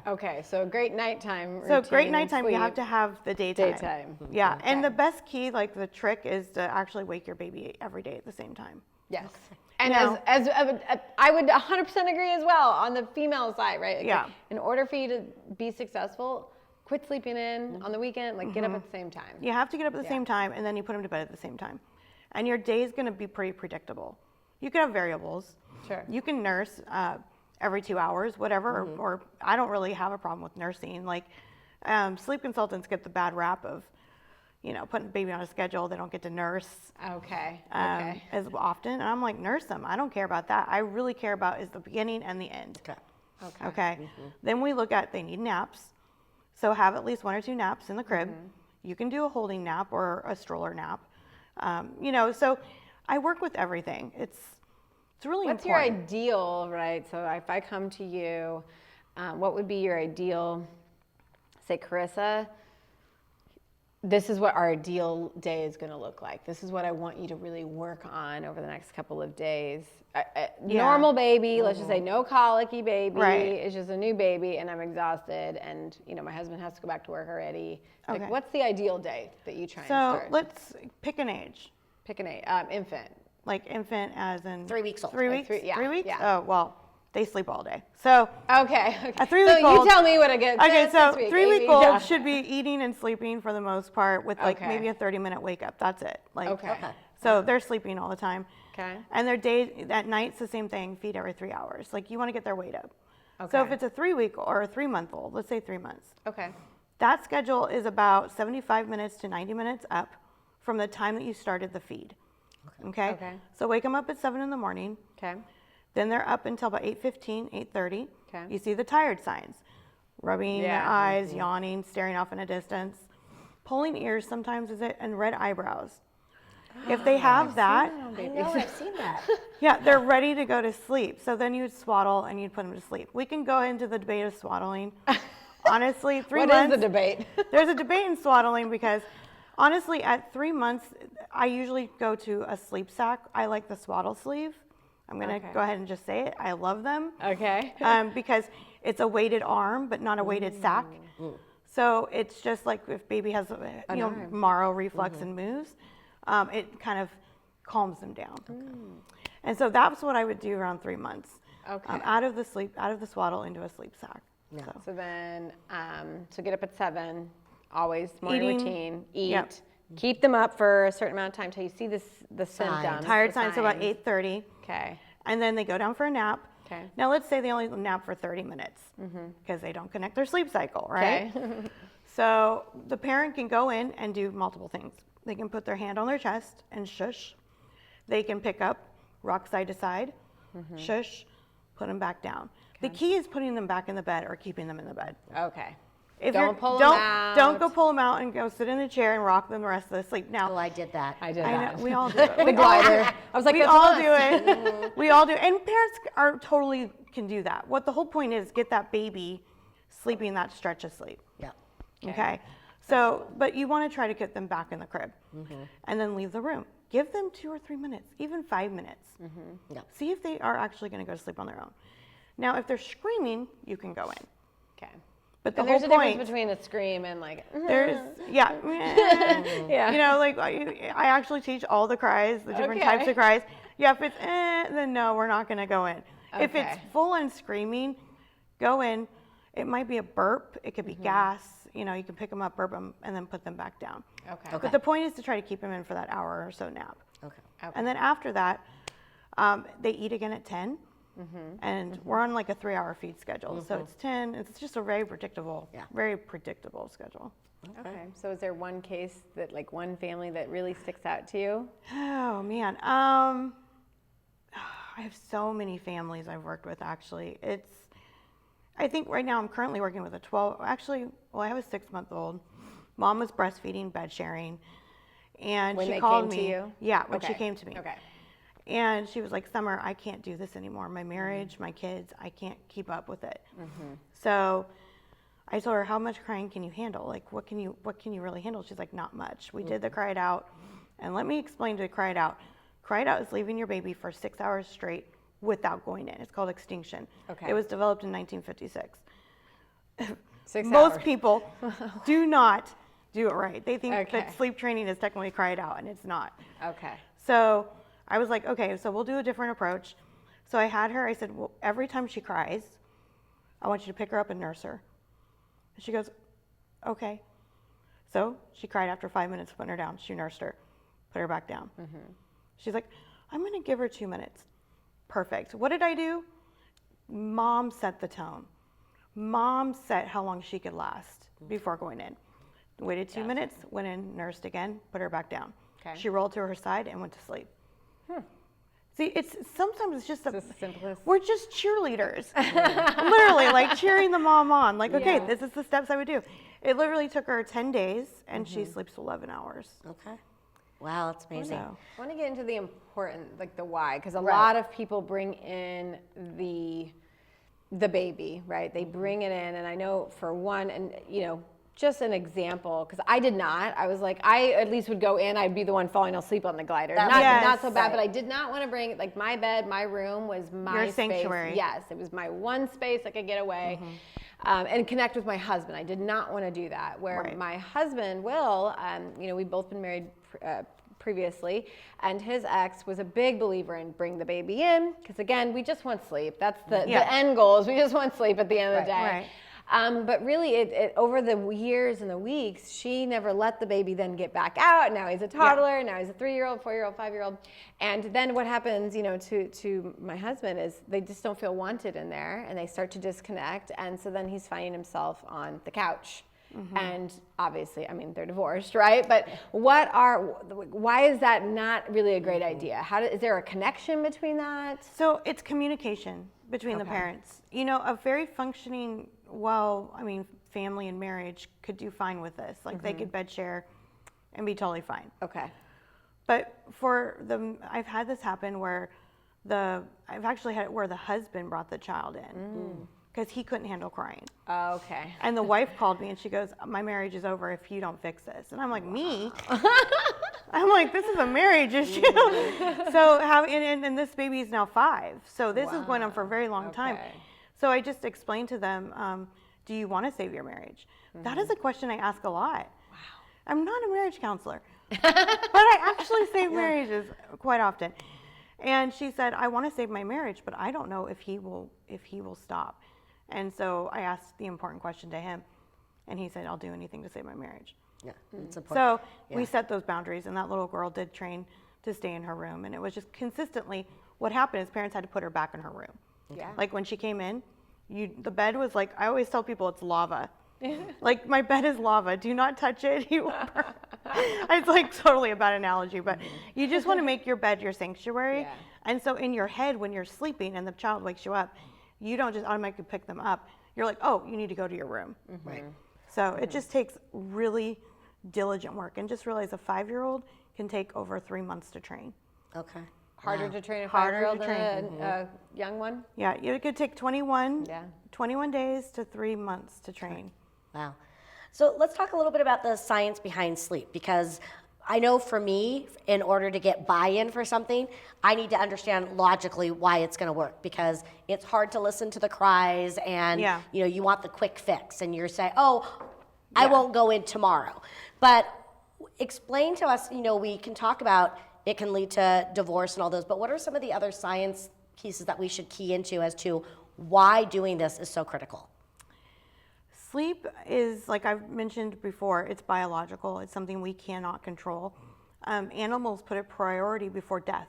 Okay, so great nighttime So routine great and nighttime. You sleep. have to have the daytime. Daytime. Yeah, and the best key, like the trick, is to actually wake your baby every day at the same time. Yes. And Now- as I would 100% agree as well on the female side, right? Like, Yeah. In order for you to be successful, quit sleeping in on the weekend, like get up at the same time. You have to get up at the same time, and then you put them to bed at the same time. And your day is going to be pretty predictable. You can have variables. Sure. You can nurse every 2 hours, whatever, or I don't really have a problem with nursing. Like sleep consultants get the bad rap of, putting the baby on a schedule. They don't get to nurse Okay. as often. And I'm like, nurse them. I don't care about that. I really care about is the beginning and the end. Okay. Then we look at they need naps. So have at least 1 or 2 naps in the crib. You can do a holding nap or a stroller nap. So I work with everything. It's really What's your important. ideal, right? So if I come to you, what would be your ideal, say, Karissa, this is what our ideal day is going to look like. This is what I want you to really work on over the next couple of days. Normal baby, let's just say no colicky baby. Right. It's just a new baby and I'm exhausted and, my husband has to go back to work already. Like, Okay. what's the ideal day that you try and So start? let's pick an age. Pick an age, infant. Like infant as in 3 weeks old. 3 Like weeks? 3, yeah, 3 weeks? yeah. Oh, well, they sleep all day. So Okay. a 3-week So old. you tell me what a good Okay, so 6 week 3-week baby. old Yeah. should be eating and sleeping for the most part with like Okay. maybe a 30-minute wake up. That's it. Like, Okay. So they're sleeping all the time. Okay. And their day at night's the same thing. Feed every 3 hours. Like you want to get their weight up. So if Okay. it's a 3-week or a 3-month-old, let's say 3 months. Okay. That schedule is about 75 minutes to 90 minutes up from the time that you started the feed. Okay. Okay. So wake them up at 7 in the morning. Okay. Then they're up until about 8:15, 8:30. Okay. You see the tired signs. Rubbing their Yeah. eyes, yawning, staring off in a distance. Pulling ears sometimes is it, and red eyebrows. If they have that, I know, I've seen that. yeah, they're ready to go to sleep. So then you'd swaddle and you'd put them to sleep. We can go into the debate of swaddling. Honestly, 3 What months. is the debate? There's a debate in swaddling because honestly, at 3 months, I usually go to a sleep sack. I like the swaddle sleeve. I'm going to Okay. go ahead and just say it. I love them Okay. because it's a weighted arm, but not a weighted sack. So it's just like if baby has, arm. Maro reflex and moves, it kind of calms them down. And so that's what I would do around 3 months. Okay. out of the swaddle into a sleep sack. Yeah. So then, so get up at 7, always morning Eating. routine, eat, Yep. keep them up for a certain amount of time until you see the symptoms. Tired the signs, so about signs. 8:30. Okay. And then they go down for a nap. Okay. Now let's say they only nap for 30 minutes because they don't connect their sleep cycle, right? Okay. So the parent can go in and do multiple things. They can put their hand on their chest and shush. They can pick up, rock side to side, shush, put them back down. The key is putting them back in the bed or keeping them in the bed. Okay. If Don't you're- pull 'em out. Don't go pull them out and go sit in a chair and rock them the rest of the sleep. Now, Oh, I did that. I did I that. know, we all do it. The glider. I was like, We that's all a must. do it. We all do. And parents are totally can do that. What the whole point is, get that baby sleeping that stretch of sleep. Yeah. Okay. So, but you want to try to get them back in the crib and then leave the room. Give them 2 or 3 minutes, even 5 minutes. Yeah. See if they are actually going to go to sleep on their own. Now, if they're screaming, you can go in. Okay. But the And whole there's a difference point, between a scream and like, there's, yeah. yeah. You know, like I actually teach all the cries, the different Okay. types of cries. Yeah, if it's then no, we're not going to go in. If it's Okay. full on screaming, go in. It might be a burp. It could be gas. You know, you can pick them up, burp them, and then put them back down. Okay. Okay. But the point is to try to keep them in for that hour or so nap. Okay. And then after that, they eat again at 10. And we're on like a 3-hour feed schedule. So it's 10. It's just a very predictable schedule. Okay. So is there one case that like one family that really sticks out to you? Oh man, I have so many families I've worked with. Actually, I think right now I'm currently working with a 12. Actually, well, I have a 6-month-old. Mom was breastfeeding, bed sharing, and When she they called came me. to you? Yeah, when Okay. she came to me. Okay. And she was like, "Summer, I can't do this anymore. My marriage, my kids, I can't keep up with it." So I told her, "How much crying can you handle? Like, what can you really handle?" She's like, "Not much." We did the cry it out, and let me explain to cry it out. Cry it out is leaving your baby for 6 hours straight without going in. It's called extinction. Okay. It was developed in 1956. 6 Most hours. people do not do it right. They think Okay. that sleep training is technically cry it out, and it's not. Okay. So I was like, okay, so we'll do a different approach. So I had her, I said, well, every time she cries, I want you to pick her up and nurse her. And she goes, okay. So she cried after 5 minutes, putting her down. She nursed her, put her back down. She's like, I'm going to give her 2 minutes. Perfect. What did I do? Mom set the tone. Mom set how long she could last before going in. Waited 2 minutes, went in, nursed again, put her back down. Okay. She rolled to her side and went to sleep. See, sometimes it's just It's the simplest. we're just cheerleaders, literally like cheering the mom on. Like, okay, Yeah. this is the steps I would do. It literally took her 10 days, and she sleeps 11 hours. Okay. Wow, that's amazing. So, I want to get into the important, like the why, because a Right. lot of people bring in the baby, right? They bring it in, and I know for one, and you know, just an example, because I did not. I was like, I at least would go in. I'd be the one falling asleep on the glider. That- Not, Yes. not so bad, Right. but I did not want to bring like my bed, my room was my Your space. sanctuary. Yes, it was my one space I could get away. And connect with my husband. I did not want to do that. Where Right. my husband, Will, you know, we've both been married previously, and his ex was a big believer in bring the baby in, because again, we just want sleep. That's the end goal, is we just want sleep at the end of the day. Right. But really, it over the years and the weeks, she never let the baby then get back out. Now he's a toddler. Now he's a 3-year-old, 4-year-old, 5-year-old. And then what happens, you know, to my husband is they just don't feel wanted in there, and they start to disconnect. And so then he's finding himself on the couch. And obviously, I mean, they're divorced, right? But why is that not really a great idea? Is there a connection between that? So it's communication between the parents. You know, a very functioning, family and marriage could do fine with this. Like they could bed share and be totally fine. Okay. But I've had this happen where I've actually had it where the husband brought the child in because he couldn't handle crying. Okay. And the wife called me and she goes, my marriage is over if you don't fix this. And I'm like, me? I'm like, this is a marriage issue. So and this baby is now 5. So this is going on for a very long time. Okay. So I just explained to them, do you want to save your marriage? That is a question I ask a lot. Wow. I'm not a marriage counselor, but I actually save marriages quite often. And she said, I want to save my marriage, but I don't know if he will stop. And so I asked the important question to him, and he said, I'll do anything to save my marriage. Yeah, it's important. So we set those boundaries, and that little girl did train to stay in her room. And it was just consistently, what happened is parents had to put her back in her room. Yeah. Like when she came in, the bed was like, I always tell people it's lava. Like my bed is lava. Do not touch it. You will burn. It's like totally a bad analogy, but you just want to make your bed your sanctuary. Yeah. And so in your head, when you're sleeping and the child wakes you up, you don't just automatically pick them up. You're like, oh, you need to go to your room. Right. So it just takes really diligent work. And just realize a 5-year-old can take over 3 months to train. Okay. Harder to train a Harder to 5-year-old train. than a young one? Yeah, it could take 21 Yeah. days to 3 months to train. Wow. So let's talk a little bit about the science behind sleep, because I know for me, in order to get buy-in for something, I need to understand logically why it's going to work, because it's hard to listen to the cries and you want the quick fix and you're saying, I won't go in tomorrow. But explain to us, we can talk about it can lead to divorce and all those, but what are some of the other science pieces that we should key into as to why doing this is so critical? Sleep is, like I've mentioned before, it's biological. It's something we cannot control. Animals put it priority before death.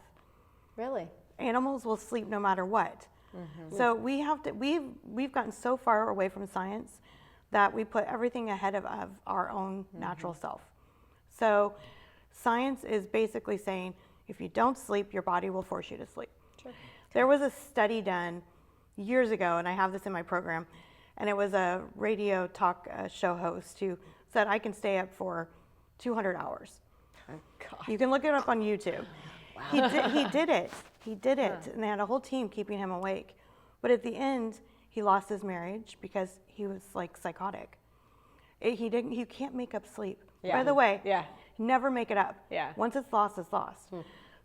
Really? Animals will sleep no matter what. So we've gotten so far away from science that we put everything ahead of our own natural self. So science is basically saying, if you don't sleep, your body will force you to sleep. Sure. There was a study done years ago, and I have this in my program, and it was a radio talk show host who said, I can stay up for 200 hours. Oh, God. You can look it up on YouTube. Wow. He did it. He did it. And they had a whole team keeping him awake. But at the end, he lost his marriage because he was like psychotic. You can't make up sleep. Yeah. By the way, Yeah. never make it up. Yeah. Once it's lost, it's lost.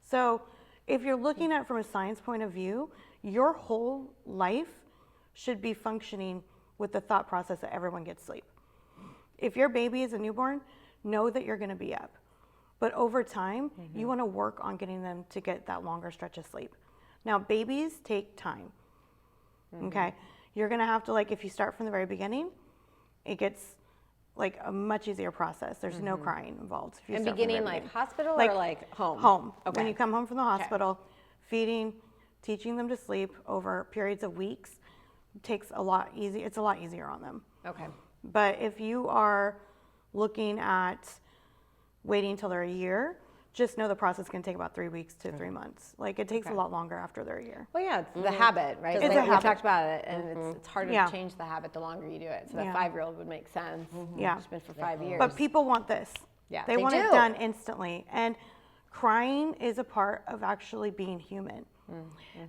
So if you're looking at it from a science point of view, your whole life should be functioning with the thought process that everyone gets sleep. If your baby is a newborn, know that you're going to be up. But over time, you want to work on getting them to get that longer stretch of sleep. Now, babies take time. Okay? You're going to have to, like, if you start from the very beginning, it gets like a much easier process. There's no crying involved. If you And start from the beginning very like beginning. hospital or like home? Home. Okay. When you come home from the hospital, feeding, teaching them to sleep over periods of weeks takes a lot easy. It's a lot easier on them. Okay. But if you are looking at waiting until they're a year, just know the process can take about 3 weeks to 3 months. Like it takes a lot longer after they're a year. Well, yeah, it's the habit, right? It's Like a we habit. talked about it, and it's harder Yeah. to change the habit the longer you do it. So that Yeah. 5-year-old would make sense. Yeah. It's been for 5 years. But people want this. Yeah. They They want it do. done instantly. And crying is a part of actually being human.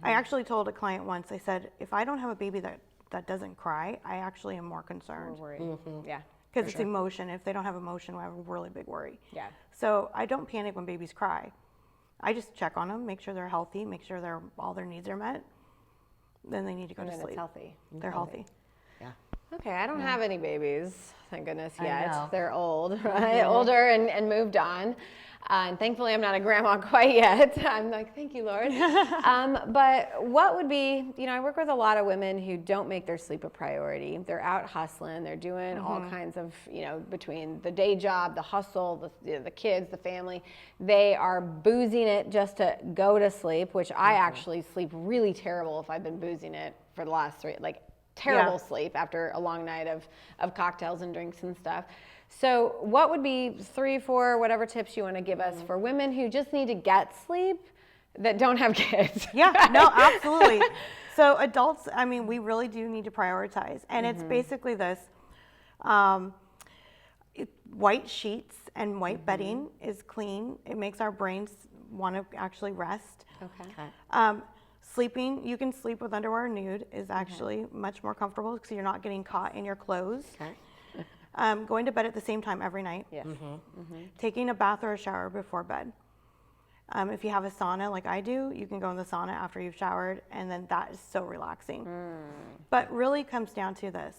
I actually told a client once, I said, if I don't have a baby that doesn't cry, I actually am more concerned. We're worried. Yeah. Because it's emotion. If they don't have emotion, we have a really big worry. Yeah. So I don't panic when babies cry. I just check on them, make sure they're healthy, make sure all their needs are met. Then they need to go And to then sleep. it's healthy. They're healthy. Yeah. Okay, I don't have any babies, thank goodness I yet. know. They're old, right? Older and moved on. And thankfully, I'm not a grandma quite yet. I'm like, thank you, Lord. But what would be, I work with a lot of women who don't make their sleep a priority. They're out hustling. They're doing all kinds of, between the day job, the hustle, the kids, the family. They are boozing it just to go to sleep, which I actually sleep really terrible if I've been boozing it for the last 3, terrible sleep after a long night of cocktails and drinks and stuff. So what would be 3, 4, whatever tips you want to give us for women who just need to get sleep that don't have kids? Yeah, no, absolutely. So adults, we really do need to prioritize. And it's basically this, white sheets and white bedding is clean. It makes our brains want to actually rest. Okay. Sleeping, you can sleep with underwear nude is actually much more comfortable because you're not getting caught in your clothes. Okay. Going to bed at the same time every night. Yes. Taking a bath or a shower before bed. If you have a sauna like I do, you can go in the sauna after you've showered, and then that is so relaxing. But really comes down to this.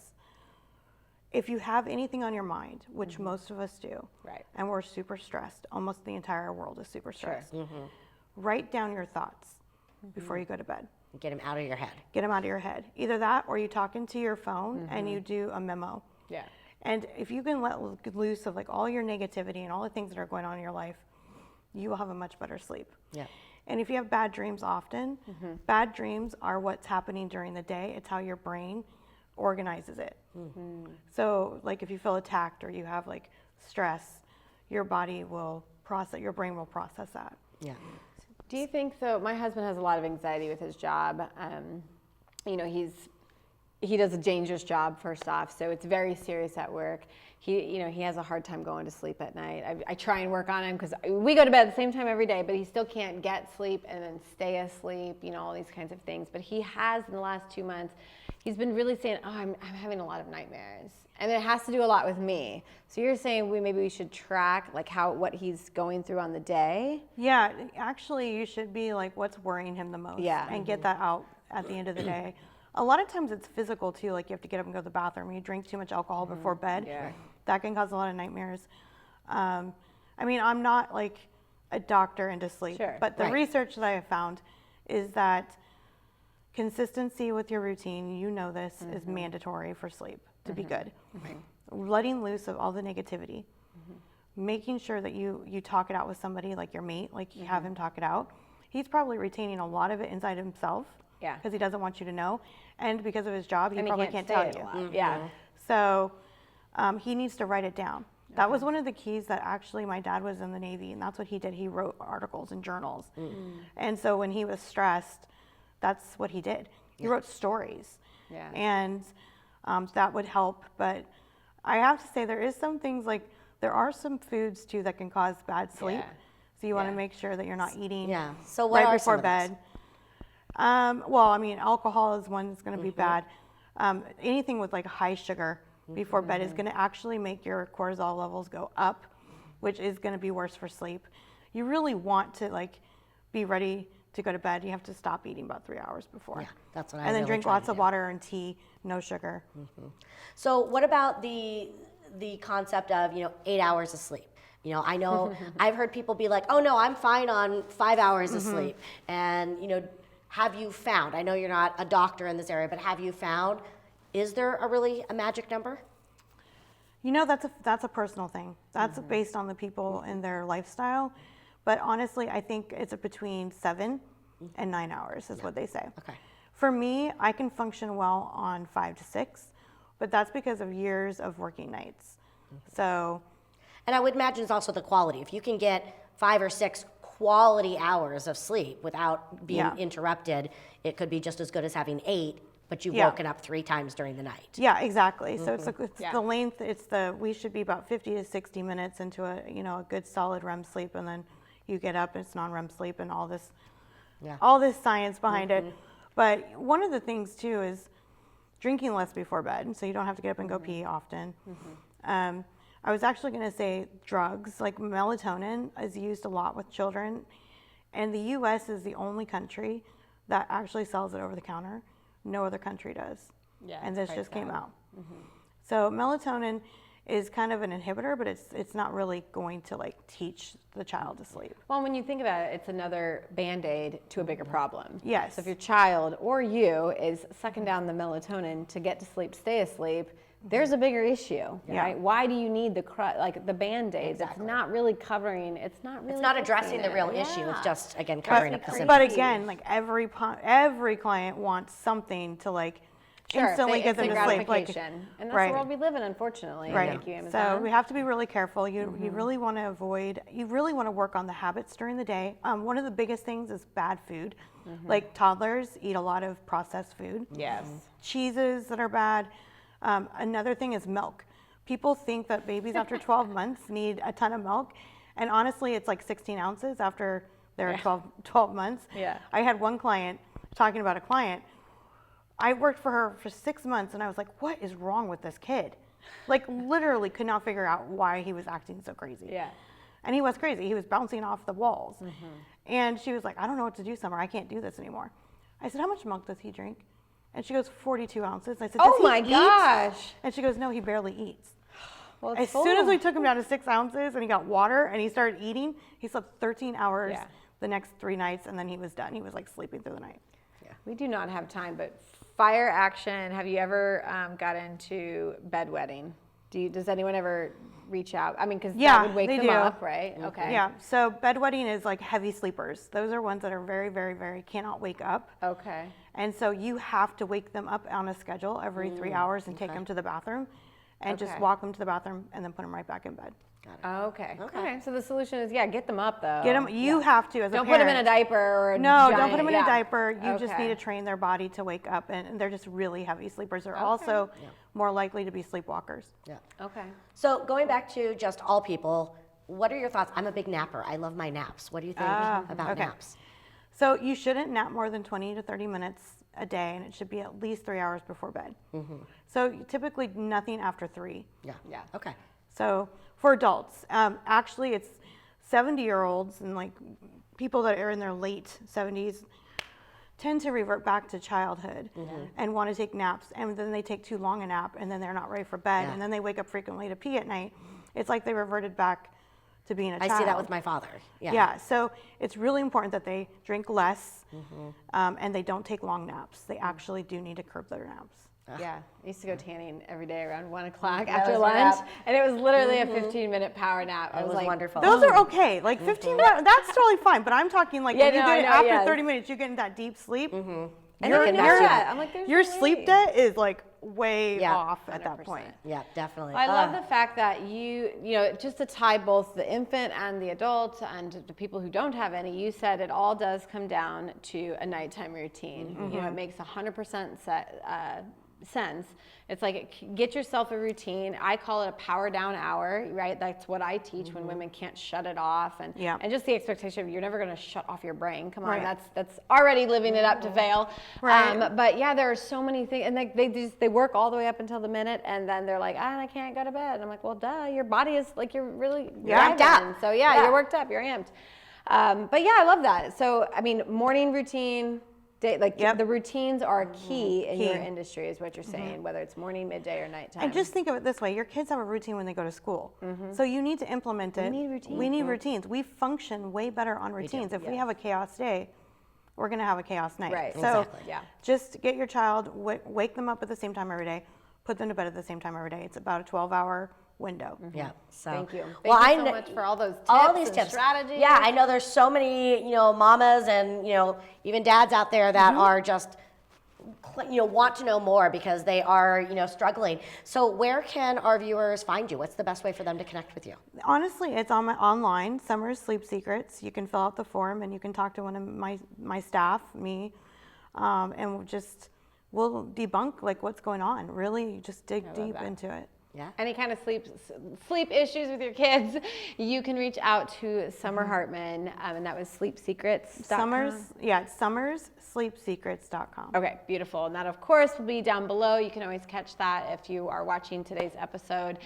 If you have anything on your mind, which most of us do, Right. and we're super stressed, almost the entire world is super stressed, write down your thoughts. before you go to bed. Get them out of your head. Get them out of your head. Either that or you talk into your phone and you do a memo. Yeah. And if you can let loose of like all your negativity and all the things that are going on in your life, you will have a much better sleep. Yeah. And if you have bad dreams often, bad dreams are what's happening during the day. It's how your brain organizes it. So like if you feel attacked or you have like stress, your body will process, your brain will process that. Yeah. Do you think so? My husband has a lot of anxiety with his job. You know, he does a dangerous job, first off, so it's very serious at work. He has a hard time going to sleep at night. I try and work on him because we go to bed at the same time every day, but he still can't get sleep and then stay asleep, you know, all these kinds of things. But he has, in the last 2 months, he's been really saying, oh, I'm having a lot of nightmares. And it has to do a lot with me. So you're saying maybe we should track like what he's going through on the day? Yeah, actually you should be like what's worrying him the most and get that out at the end of the day. A lot of times it's physical too, like you have to get up and go to the bathroom. You drink too much alcohol before bed. Yeah. That can cause a lot of nightmares. I mean, I'm not like a doctor into sleep, but the research that I have found is that consistency with your routine, you know this, is mandatory for sleep to be good. Letting loose of all the negativity, making sure that you talk it out with somebody like your mate, like you have him talk it out. He's probably retaining a lot of it inside himself because he doesn't want you to know. And because of his job, he probably can't tell you. Yeah. So he needs to write it down. That was one of the keys that actually my dad was in the Navy, and that's what he did. He wrote articles and journals. And so when he was stressed, that's what he did. He wrote stories. Yeah. And that would help. But I have to say there is some things like there are some foods too that can cause bad sleep. So you want to make sure that you're not eating So what right are before some bed. Well, I mean, alcohol is one that's going to be bad. Anything with like high sugar before bed is going to actually make your cortisol levels go up, which is going to be worse for sleep. You really want to like be ready to go to bed. You have to stop eating about 3 hours before. Yeah, that's what I And then really drink try lots to of do. water and tea, no sugar. So what about the concept of, 8 hours of sleep? I know I've heard people be like, oh no, I'm fine on 5 hours of sleep. And, have you found, I know you're not a doctor in this area, but have you found, is there a magic number? That's a personal thing. That's based on the people and their lifestyle. But honestly, I think it's between 7 and 9 hours is what they say. Okay. For me, I can function well on 5 to 6, but that's because of years of working nights. So, And I would imagine it's also the quality. If you can get 5 or 6 quality hours of sleep without being interrupted, it could be just as good as having 8, but you've woken up 3 times during the night. yeah, exactly. So it's the length. We should be about 50 to 60 minutes into a good solid REM sleep, and then you get up and it's non-REM sleep and all this science behind it. But one of the things too is drinking less before bed, so you don't have to get up and go pee often. I was actually going to say drugs, like melatonin is used a lot with children, and the U.S. is the only country that actually sells it over the counter. No other country does. Yeah, and it's this just came priced out. So melatonin is kind of an inhibitor, but it's not really going to like teach the child to sleep. Well, when you think about it, it's another Band-Aid to a bigger problem. Yes. So if your child or you is sucking down the melatonin to get to sleep, stay asleep, there's a bigger issue, right? Why do you need the Band-Aids? Exactly. It's not really covering, it's not addressing the real issue. It's just, again, covering up the symptoms. But again, like every client wants something to like instantly get them to sleep. Like, and that's the world we live in, unfortunately. Right. Thank you, Amazon. So we have to be really careful. You really want to work on the habits during the day. One of the biggest things is bad food. Like toddlers eat a lot of processed food. Yes. Cheeses that are bad. Another thing is milk. People think that babies after 12 months need a ton of milk. And honestly, it's like 16 ounces after they're 12 months. Yeah. I had one client, talking about a client, I worked for her for 6 months and I was like, what is wrong with this kid? Like literally could not figure out why he was acting so crazy. Yeah. And he was crazy. He was bouncing off the walls. And she was like, I don't know what to do, Summer. I can't do this anymore. I said, how much milk does he drink? And she goes, 42 ounces. I said, does Oh my he eat? gosh. And she goes, no, he barely eats. Well, As soon as we took him down to 6 ounces and he got water and he started eating, he slept 13 hours the next 3 nights, and then he was done. He was like sleeping through the night. We do not have time, but fire action. Have you ever got into bedwetting? Does anyone ever reach out? I mean, because that would wake them up, right? Mm-hmm. Okay. Yeah, so bedwetting is like heavy sleepers. Those are ones that are very, very, very cannot wake up. Okay. And so you have to wake them up on a schedule every 3 hours and take them to the bathroom and just walk them to the bathroom and then put them right back in bed. Okay. So the solution is, get them up though. Get them. You have to as a Don't parent. put them in a diaper or a No, giant, don't put them in a diaper. You just Okay. need to train their body to wake up, and they're just really heavy sleepers. They're also more likely to be sleepwalkers. Yeah. Okay. So going back to just all people, what are your thoughts? I'm a big napper. I love my naps. What do you think about naps? So you shouldn't nap more than 20 to 30 minutes a day, and it should be at least 3 hours before bed. So typically nothing after 3. Yeah. Okay. So for adults, actually it's 70-year-olds and like people that are in their late 70s tend to revert back to childhood and want to take naps, and then they take too long a nap and then they're not ready for bed and then they wake up frequently to pee at night. It's like they reverted back to being a child. I see that with my father. Yeah, so it's really important that they drink less and they don't take long naps. They actually do need to curb their naps. Yeah, I used to go tanning every day around 1 o'clock after lunch, and it was literally a 15-minute power nap. It was like, wonderful. Those are okay, like 15 minutes, that's totally fine. But I'm talking like when you get after 30 minutes, you get in that deep sleep. And I'm like, there's your no sleep way. debt is like way off at 100%. that point. Yeah, definitely. I love the fact that you know, just to tie both the infant and the adult and the people who don't have any, you said it all does come down to a nighttime routine. You know, it makes 100% sense. It's like, get yourself a routine. I call it a power down hour, right? That's what I teach when women can't shut it off, and just the expectation of you're never going to shut off your brain. Come on, that's already living it up to fail. Right. But yeah, there are so many things, and like they work all the way up until the minute, and then they're like, I can't go to bed. And I'm like, well, duh, your body is like, you're really amped up. So you're worked up, you're amped. But yeah, I love that. So I mean, morning routine. The routines are key in your industry, is what you're saying, whether it's morning, midday, or nighttime. And just think of it this way: your kids have a routine when they go to school, so you need to implement it. We need routines. We function way better on routines. If we have a chaos day, we're going to have a chaos night. Right. So just get your child, wake them up at the same time every day, put them to bed at the same time every day. It's about a 12-hour window. Yeah. So Thank you. Well, Thank you so much for all those tips and strategies. Yeah, I know there's so many, mamas and, even dads out there that are just, want to know more because they are, struggling. So where can our viewers find you? What's the best way for them to connect with you? Honestly, it's on online, Summer's Sleep Secrets. You can fill out the form and you can talk to one of my staff, me, and we'll debunk like what's going on. Really just dig deep into it. Yeah. Any kind of sleep issues with your kids, you can reach out to Summer Hartman, and that was sleepsecrets.com. It's summerssleepsecrets.com. Okay, beautiful. And that, of course, will be down below. You can always catch that if you are watching today's episode.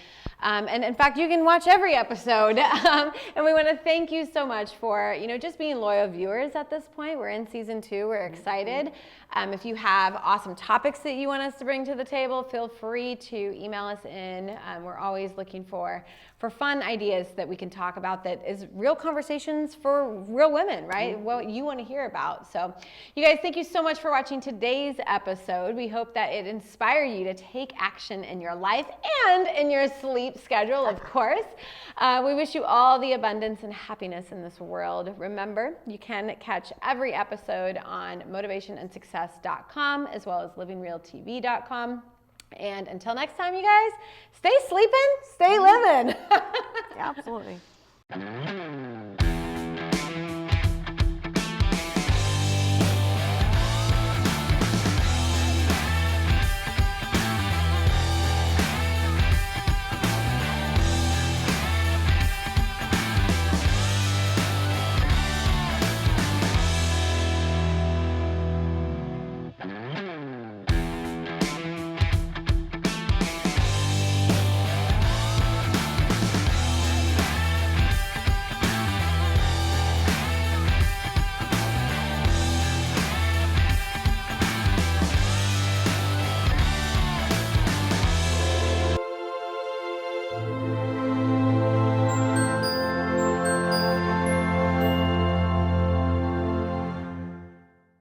And in fact, you can watch every episode. And we want to thank you so much for, just being loyal viewers at this point. We're in season 2. We're excited. If you have awesome topics that you want us to bring to the table, feel free to email us in. We're always looking for fun ideas that we can talk about that is real conversations for real women, right? What you want to hear about. So you guys, thank you so much for watching today's episode. We hope that it inspires you to take action in your life and in your sleep schedule, of course. We wish you all the abundance and happiness in this world. Remember, you can catch every episode on motivationandsuccess.com as well as livingrealtv.com. And until next time, you guys, stay sleeping, stay living. Yeah, absolutely.